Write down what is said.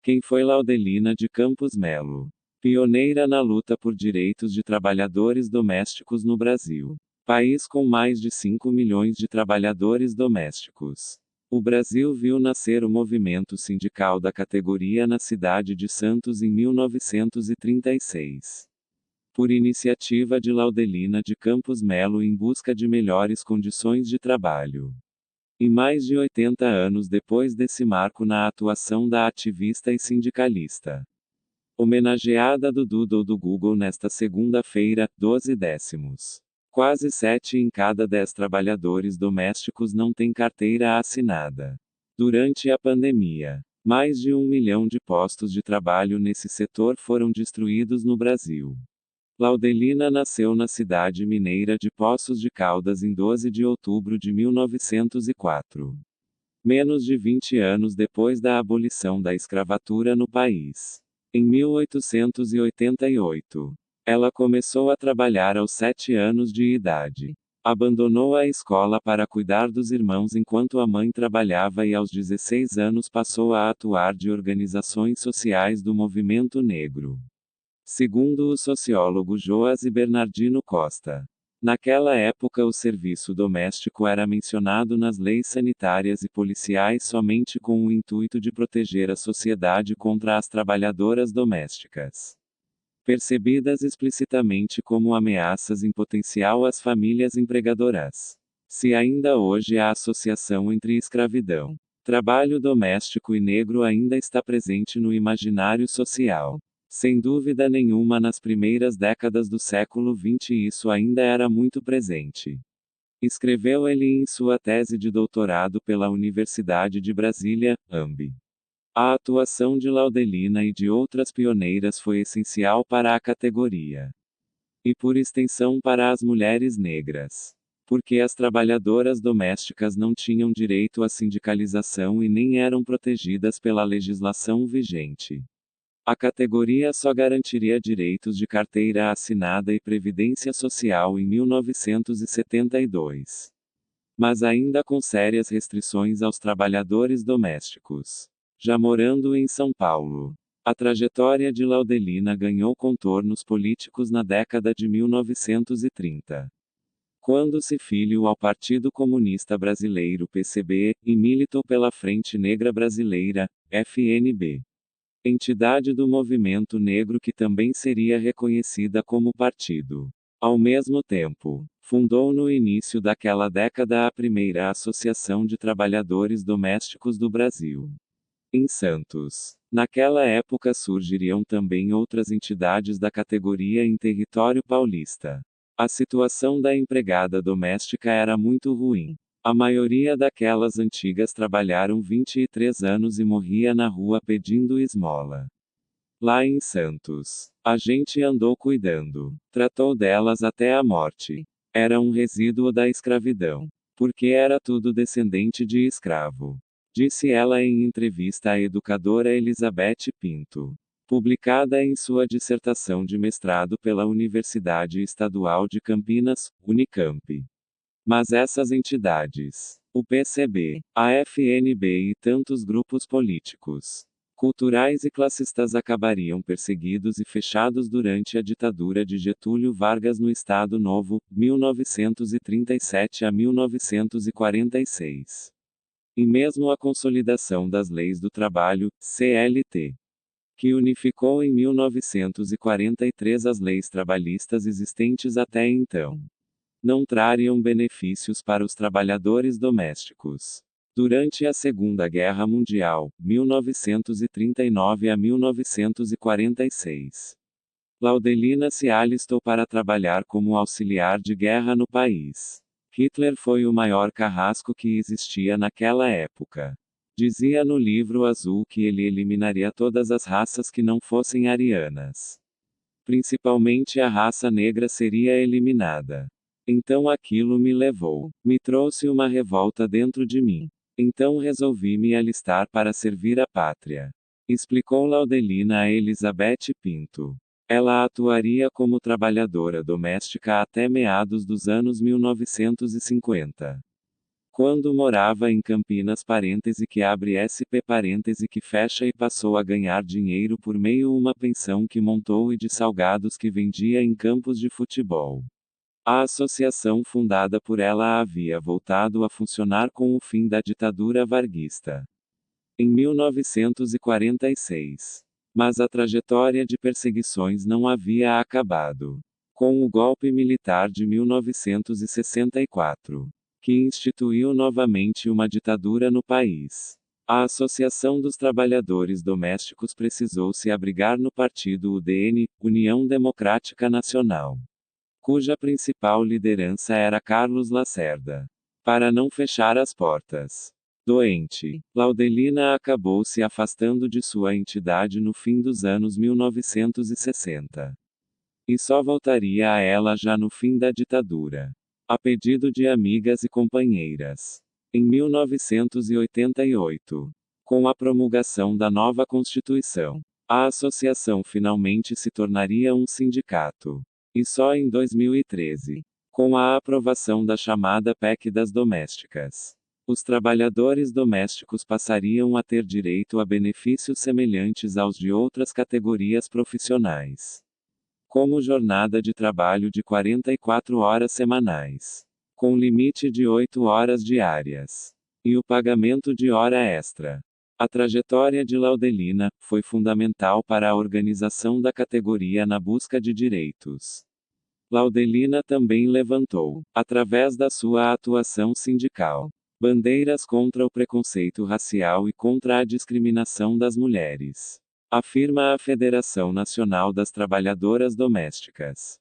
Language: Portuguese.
Quem foi Laudelina de Campos Melo? Pioneira na luta por direitos de trabalhadores domésticos no Brasil. País com mais de 5 milhões de trabalhadores domésticos. O Brasil viu nascer o movimento sindical da categoria na cidade de Santos em 1936. Por iniciativa de Laudelina de Campos Melo em busca de melhores condições de trabalho. E mais de 80 anos depois desse marco na atuação da ativista e sindicalista. Homenageada do Doodle do Google nesta segunda-feira, 12 décimos. Quase 7 em cada 10 trabalhadores domésticos não têm carteira assinada. Durante a pandemia, mais de 1 milhão de postos de trabalho nesse setor foram destruídos no Brasil. Laudelina nasceu na cidade mineira de Poços de Caldas em 12 de outubro de 1904. Menos de 20 anos depois da abolição da escravatura no país. Em 1888, ela começou a trabalhar aos 7 anos de idade. Abandonou a escola para cuidar dos irmãos enquanto a mãe trabalhava e aos 16 anos passou a atuar de organizações sociais do movimento negro. Segundo o sociólogo Joás Bernardino Costa. Naquela época o serviço doméstico era mencionado nas leis sanitárias e policiais somente com o intuito de proteger a sociedade contra as trabalhadoras domésticas. Percebidas explicitamente como ameaças em potencial às famílias empregadoras. Se ainda hoje a associação entre escravidão, trabalho doméstico e negro ainda está presente no imaginário social. Sem dúvida nenhuma nas primeiras décadas do século XX isso ainda era muito presente. Escreveu ele em sua tese de doutorado pela Universidade de Brasília, AMB. A atuação de Laudelina e de outras pioneiras foi essencial para a categoria. E por extensão para as mulheres negras. Porque as trabalhadoras domésticas não tinham direito à sindicalização e nem eram protegidas pela legislação vigente. A categoria só garantiria direitos de carteira assinada e previdência social em 1972. Mas ainda com sérias restrições aos trabalhadores domésticos. Já morando em São Paulo. A trajetória de Laudelina ganhou contornos políticos na década de 1930. Quando se filiou ao Partido Comunista Brasileiro PCB, e militou pela Frente Negra Brasileira, FNB. Entidade do movimento negro que também seria reconhecida como partido. Ao mesmo tempo, fundou no início daquela década a primeira Associação de Trabalhadores Domésticos do Brasil. Em Santos. Naquela época surgiriam também outras entidades da categoria em território paulista. A situação da empregada doméstica era muito ruim. A maioria daquelas antigas trabalharam 23 anos e morria na rua pedindo esmola. Lá em Santos, a gente andou cuidando, tratou delas até a morte. Era um resíduo da escravidão. Porque era tudo descendente de escravo. Disse ela em entrevista à educadora Elizabeth Pinto. Publicada em sua dissertação de mestrado pela Universidade Estadual de Campinas, Unicamp. Mas essas entidades, o PCB, a FNB e tantos grupos políticos, culturais e classistas acabariam perseguidos e fechados durante a ditadura de Getúlio Vargas no Estado Novo, 1937 a 1946. E mesmo a consolidação das leis do trabalho, CLT, que unificou em 1943 as leis trabalhistas existentes até então, não trariam benefícios para os trabalhadores domésticos. Durante a Segunda Guerra Mundial, 1939 a 1946, Laudelina se alistou para trabalhar como auxiliar de guerra no país. Hitler foi o maior carrasco que existia naquela época. Dizia no Livro Azul que ele eliminaria todas as raças que não fossem arianas. Principalmente a raça negra seria eliminada. Então aquilo me levou. Me trouxe uma revolta dentro de mim. Então resolvi me alistar para servir a pátria. Explicou Laudelina a Elizabeth Pinto. Ela atuaria como trabalhadora doméstica até meados dos anos 1950. Quando morava em Campinas parêntese que abre SP parêntese que fecha e passou a ganhar dinheiro por meio uma pensão que montou e de salgados que vendia em campos de futebol. A associação fundada por ela havia voltado a funcionar com o fim da ditadura varguista. Em 1946. Mas a trajetória de perseguições não havia acabado. Com o golpe militar de 1964, que instituiu novamente uma ditadura no país, a Associação dos Trabalhadores Domésticos precisou se abrigar no partido UDN, União Democrática Nacional, cuja principal liderança era Carlos Lacerda. Para não fechar as portas. Doente, Laudelina acabou se afastando de sua entidade no fim dos anos 1960. E só voltaria a ela já no fim da ditadura. A pedido de amigas e companheiras. Em 1988. Com a promulgação da nova Constituição, a associação finalmente se tornaria um sindicato. E só em 2013, com a aprovação da chamada PEC das domésticas, os trabalhadores domésticos passariam a ter direito a benefícios semelhantes aos de outras categorias profissionais, como jornada de trabalho de 44 horas semanais, com limite de 8 horas diárias, e o pagamento de hora extra. A trajetória de Laudelina foi fundamental para a organização da categoria na busca de direitos. Laudelina também levantou, através da sua atuação sindical, bandeiras contra o preconceito racial e contra a discriminação das mulheres, afirma a Federação Nacional das Trabalhadoras Domésticas.